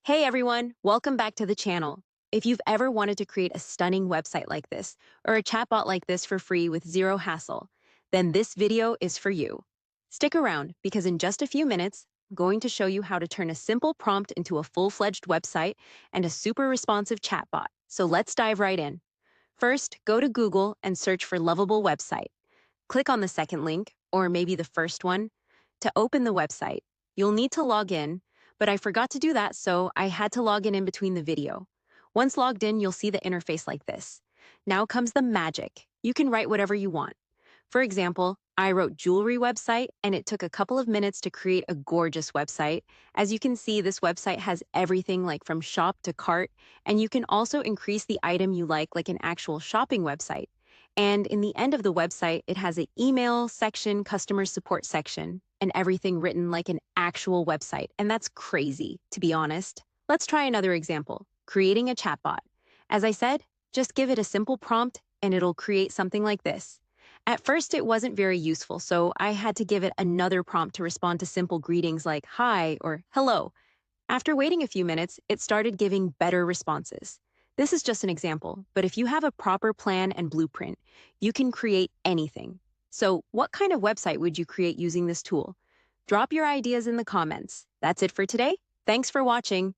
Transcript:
Hey everyone, welcome back to the channel. If you've ever wanted to create a stunning website like this, or a chatbot like this for free with zero hassle, then this video is for you. Stick around because in just a few minutes, I'm going to show you how to turn a simple prompt into a full-fledged website and a super responsive chatbot. So let's dive right in. First, go to Google and search for Lovable Website. Click on the second link, or maybe the first one, to open the website. You'll need to log in, but I forgot to do that, so I had to log in between the video. Once logged in, you'll see the interface like this. Now comes the magic. You can write whatever you want. For example, I wrote jewelry website, and it took a couple of minutes to create a gorgeous website. As you can see, this website has everything like from shop to cart, and you can also increase the item you like an actual shopping website. And in the end of the website, it has an email section, customer support section, and everything written like an actual website. And that's crazy, to be honest. Let's try another example, creating a chatbot. As I said, just give it a simple prompt and it'll create something like this. At first, it wasn't very useful, so I had to give it another prompt to respond to simple greetings like hi or hello. After waiting a few minutes, it started giving better responses. This is just an example, but if you have a proper plan and blueprint, you can create anything. So, what kind of website would you create using this tool? Drop your ideas in the comments. That's it for today. Thanks for watching.